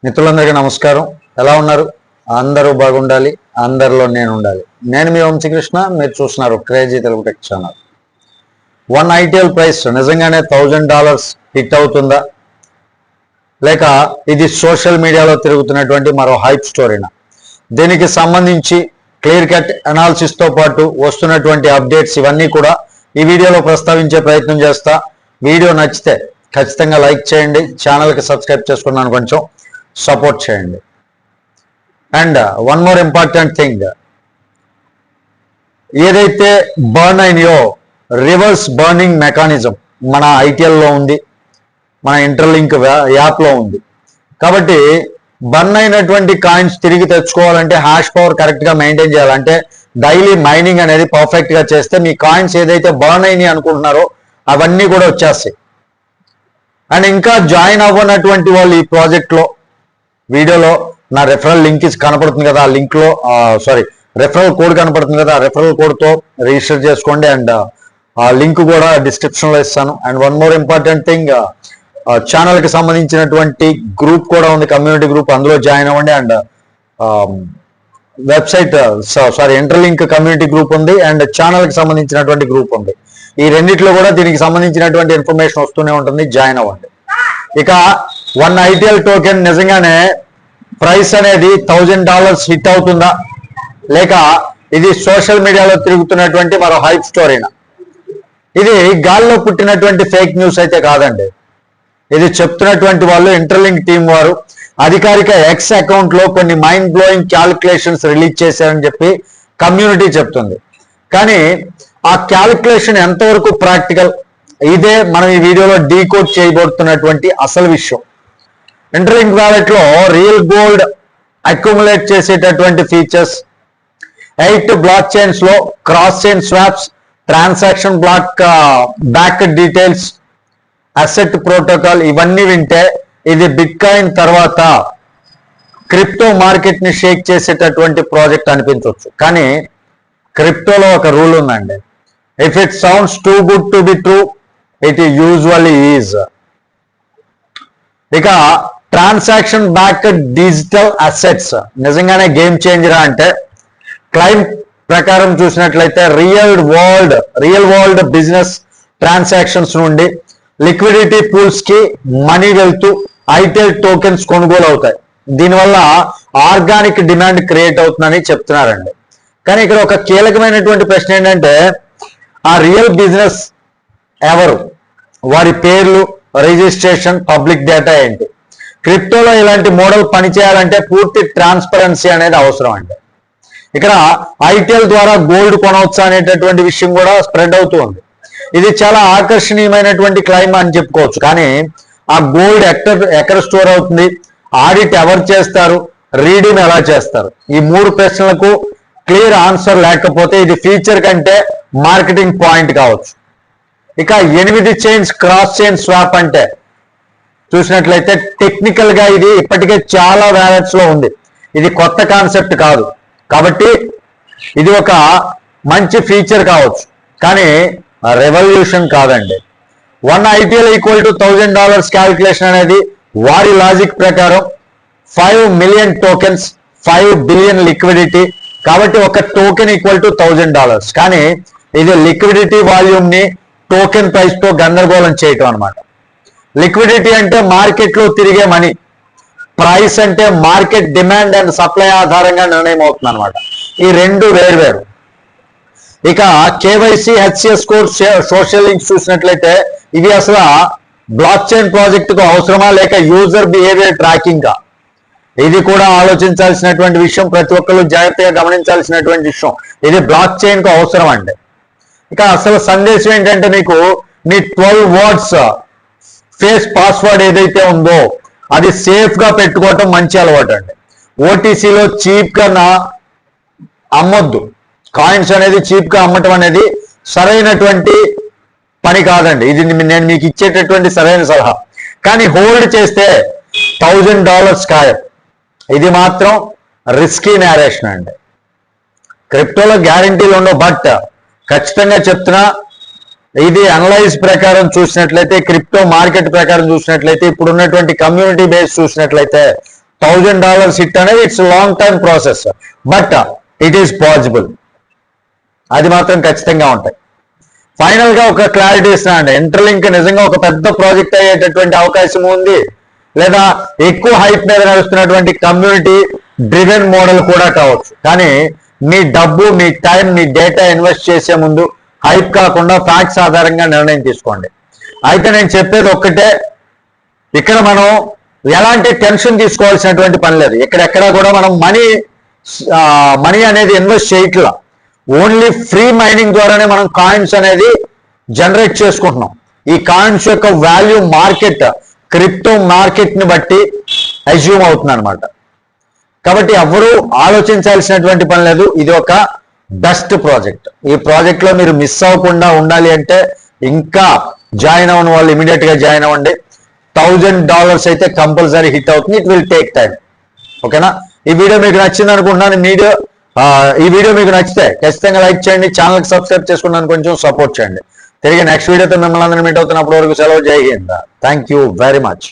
మిత్రులందరికీ నమస్కారం. ఎలా ఉన్నారు? అందరూ బాగుండాలి, అందరిలో నేను ఉండాలి. నేను మీ వంశీకృష్ణ, మీరు చూస్తున్నారు crazy Telugu tech channel. One ITL price నిజంగానే $1000 హిట్ అవుతుందా, లేక ఇది సోషల్ మీడియాలో తిరుగుతున్నటువంటి మరో హైప్ స్టోరీనా? దీనికి సంబంధించి క్లియర్ కట్ అనాలిసిస్తో పాటు వస్తున్నటువంటి అప్డేట్స్ ఇవన్నీ కూడా ఈ వీడియోలో ప్రస్తావించే ప్రయత్నం చేస్తా. వీడియో నచ్చితే ఖచ్చితంగా లైక్ చేయండి, ఛానల్కి సబ్స్క్రైబ్ చేసుకున్నాను, కొంచెం సపోర్ట్ చేయండి. And one more important thing, ఏదైతే బర్న్ అయినాయో రివర్స్ బర్నింగ్ మెకానిజం మన ఐటీఎల్లో ఉంది, మన ఇంటర్లింక్ యాప్లో ఉంది. కాబట్టి బర్న్ అయినటువంటి కాయిన్స్ తిరిగి తెచ్చుకోవాలంటే హ్యాష్ పవర్ కరెక్ట్గా మెయింటైన్ చేయాలంటే డైలీ మైనింగ్ అనేది పర్ఫెక్ట్గా చేస్తే మీ కాయిన్స్ ఏదైతే బర్న్ అయినాయి అనుకుంటున్నారో అవన్నీ కూడా వచ్చేస్తాయి. అండ్ ఇంకా జాయిన్ అవ్వనటువంటి వాళ్ళు ఈ ప్రాజెక్ట్లో వీడియోలో నా రెఫరల్ లింక్ కనపడుతుంది కదా, ఆ లింక్లో రెఫరల్ కోడ్ కనపడుతుంది కదా, ఆ రెఫరల్ కోడ్తో రిజిస్టర్ చేసుకోండి. అండ్ ఆ లింక్ కూడా డిస్క్రిప్షన్లో ఇస్తాను. And one more important thing, ఛానల్కి సంబంధించినటువంటి గ్రూప్ కూడా ఉంది, కమ్యూనిటీ గ్రూప్, అందులో జాయిన్ అవ్వండి. అండ్ ఇంటర్లింక్ కమ్యూనిటీ గ్రూప్ ఉంది, అండ్ ఛానల్కి సంబంధించినటువంటి గ్రూప్ ఉంది. ఈ రెండిట్లో కూడా దీనికి సంబంధించినటువంటి ఇన్ఫర్మేషన్ వస్తూనే ఉంటుంది, జాయిన్ అవ్వండి. ఇక వన్ ఐటీఎల్ టోకెన్ నిజంగానే ప్రైస్ అనేది $1000 హిట్ అవుతుందా, లేక ఇది సోషల్ మీడియాలో తిరుగుతున్నటువంటి మరో హైప్ స్టోరీనా? ఇది గాల్లో పుట్టినటువంటి ఫేక్ న్యూస్ అయితే కాదండి. ఇది చెప్తున్నటువంటి వాళ్ళు ఇంటర్లింక్ టీం వారు అధికారిక ఎక్స్ అకౌంట్ లో కొన్ని మైండ్ బ్లోయింగ్ క్యాలిక్యులేషన్స్ రిలీజ్ చేశారని చెప్పి కమ్యూనిటీ చెప్తుంది. కానీ ఆ క్యాలిక్యులేషన్ ఎంతవరకు ప్రాక్టికల్, ఇదే మనం ఈ వీడియోలో డీకోడ్ చేయబోతున్నటువంటి అసలు విషయం. ఇంటర్లింక్ వ్యాలెట్ లో రియల్ గోల్డ్ అక్యుములేట్ చేసేటటువంటి ఫీచర్స్, 8 బ్లాక్ చైన్స్ లో cross chain swaps, transaction block back details, asset protocol, ఇవన్నీ వింటే ఇది బిట్ కాయిన్ తర్వాత క్రిప్టో మార్కెట్ ని షేక్ చేసేటటువంటి ప్రాజెక్ట్ అనిపించవచ్చు. కానీ క్రిప్టోలో ఒక రూల్ ఉందండి, if it sounds too good to be true it usually is. ఇక ట్రాన్సాక్షన్ బ్యాక్ డిజిటల్ అసెట్స్ నిజంగానే గేమ్ చేంజరా అంటే, క్లైమ్ ప్రకారం చూసినట్లయితే రియల్ వరల్డ్ బిజినెస్ ట్రాన్సాక్షన్స్ నుండి లిక్విడిటీ పూల్స్ కి మనీ వెళ్తూ ఐటీఎల్ టోకెన్స్ కొనుగోలు అవుతాయి. దీనివల్ల ఆర్గానిక్ డిమాండ్ క్రియేట్ అవుతుందని చెప్తున్నారండి. కానీ ఇక్కడ ఒక కీలకమైనటువంటి ప్రశ్న ఏంటంటే, ఆ రియల్ బిజినెస్ ఎవరు, వారి పేర్లు, రిజిస్ట్రేషన్, పబ్లిక్ డేటా ఏంటి? క్రిప్టోలో ఇలాంటి మోడల్ పనిచేయాలంటే పూర్తి ట్రాన్స్పరెన్సీ అనేది అవసరం అండి. ఇక్కడ ఐటీఎల్ ద్వారా గోల్డ్ కొనవచ్చా అనేటటువంటి విషయం కూడా స్ప్రెడ్ అవుతూ ఉంది. ఇది చాలా ఆకర్షణీయమైనటువంటి క్లైమ్ అని చెప్పుకోవచ్చు. కానీ ఆ గోల్డ్ ఎక్కడ స్టోర్ అవుతుంది, ఆడిట్ ఎవరు చేస్తారు, రీడింగ్ ఎలా చేస్తారు? ఈ 3 ప్రశ్నలకు క్లియర్ ఆన్సర్ లేకపోతే ఇది ఫీచర్ కంటే మార్కెటింగ్ పాయింట్ కావచ్చు. ఇక 8 చైన్స్ క్రాస్ చైన్ స్వాప్ అంటే చూసినట్లయితే టెక్నికల్ గా ఇది ఇప్పటికే చాలా వ్యాలెట్స్ లో ఉంది, ఇది కొత్త కాన్సెప్ట్ కాదు. కాబట్టి ఇది ఒక మంచి ఫీచర్ కావచ్చు, కానీ రెవల్యూషన్ కాదండి. One ITL equal to $1000 calculation అనేది వారి లాజిక్ ప్రకారం 5 మిలియన్ టోకెన్స్, 5 బిలియన్ లిక్విడిటీ. కాబట్టి ఒక టోకెన్ ఈక్వల్ టు $1000. కానీ ఇది లిక్విడిటీ వాల్యూమ్ ని టోకెన్ ప్రైస్ తో గందరగోళం చేయటం అనమాట. లిక్విడిటీ అంటే మార్కెట్ లో తిరిగే మనీ, ప్రైస్ అంటే మార్కెట్ డిమాండ్ అండ్ సప్లై ఆధారంగా నిర్ణయం అవుతుంది అనమాట. ఈ రెండు వేరు. ఇక KYC, HCS code, social links చూసినట్లయితే ఇవి అసలు బ్లాక్ చైన్ ప్రాజెక్ట్ కు అవసరమా, లేక యూజర్ బిహేవియర్ ట్రాకింగ్ గా? ఇది కూడా ఆలోచించాల్సినటువంటి విషయం, ప్రతి ఒక్కరు జాగ్రత్తగా గమనించాల్సినటువంటి విషయం. ఇది బ్లాక్ చైన్ కు అవసరం అండి. ఇక అసలు సందేశం ఏంటంటే, మీకు మీ 12 వర్డ్స్ ఫేస్ పాస్వర్డ్ ఏదైతే ఉందో అది సేఫ్ గా పెట్టుకోవటం మంచి అలవాటు అండి. ఓటీసీలో చీప్ గా అమ్మొద్దు, కాయిన్స్ అనేది చీప్ గా అమ్మటం అనేది సరైనటువంటి పని కాదండి. ఇది నేను మీకు ఇచ్చేటటువంటి సరైన సలహా. కానీ హోల్డ్ చేస్తే $1000 ఖాయం. ఇది మాత్రం రిస్కీ నేరేషన్ అండి. క్రిప్టోలో గ్యారంటీలు ఉండవు, బట్ ఖచ్చితంగా చెప్తున్నా, ఇది అనలైజ్ ప్రకారం చూసినట్లయితే, క్రిప్టో మార్కెట్ ప్రకారం చూసినట్లయితే, ఇప్పుడు ఉన్నటువంటి కమ్యూనిటీ బేస్ చూసినట్లయితే $1,000 హిట్ అనేది it's long term process, but it is possible. అది మాత్రం ఖచ్చితంగా ఉంటాయి. ఫైనల్ గా ఒక క్లారిటీ ఇస్తానండి, ఇంటర్లింక్ నిజంగా ఒక పెద్ద ప్రాజెక్ట్ అయ్యేటటువంటి అవకాశం ఉంది, లేదా ఎక్కువ హైప్ మీద నడుస్తున్నటువంటి కమ్యూనిటీ డ్రివెన్ మోడల్ కూడా కావచ్చు. కానీ మీ డబ్బు, మీ టైం, మీ డేటా ఇన్వెస్ట్ చేసే ముందు హైప్ కాకుండా ఫ్యాక్ట్స్ ఆధారంగా నిర్ణయం తీసుకోండి. అయితే నేను చెప్పేది ఒక్కటే, ఇక్కడ మనం ఎలాంటి టెన్షన్ తీసుకోవాల్సినటువంటి పని లేదు. ఎక్కడెక్కడ కూడా మనం మనీ అనేది ఇన్వెస్ట్ చేయట్లా, ఓన్లీ ఫ్రీ మైనింగ్ ద్వారానే మనం కాయిన్స్ అనేది జనరేట్ చేసుకుంటున్నాం. ఈ కాయిన్స్ యొక్క వాల్యూ మార్కెట్, క్రిప్టో మార్కెట్ ని బట్టి అజ్యూమ్ అవుతుంది అనమాట. కాబట్టి ఎవరు ఆలోచించాల్సినటువంటి పని లేదు. ఇది ఒక బెస్ట్ ప్రాజెక్ట్. ఈ ప్రాజెక్ట్ లో మీరు మిస్ అవ్వకుండా ఉండాలి అంటే ఇంకా జాయిన్ అవ్వని వాళ్ళు ఇమీడియట్ గా జాయిన్ అవ్వండి. $1,000 అయితే కంపల్సరీ హిట్ అవుతుంది. It will take time. ఓకేనా? ఈ వీడియో మీకు నచ్చింది అనుకుంటున్నాను. ఈ వీడియో మీకు నచ్చితే ఖచ్చితంగా లైక్ చేయండి, ఛానల్కి సబ్స్క్రైబ్ చేసుకున్నాను, కొంచెం సపోర్ట్ చేయండి. తిరిగి నెక్స్ట్ వీడియోతో మిమ్మల్ని అందరినీ మీట్ అవుతున్నప్పటి వరకు సెలవు. జై Hind. Thank you very much.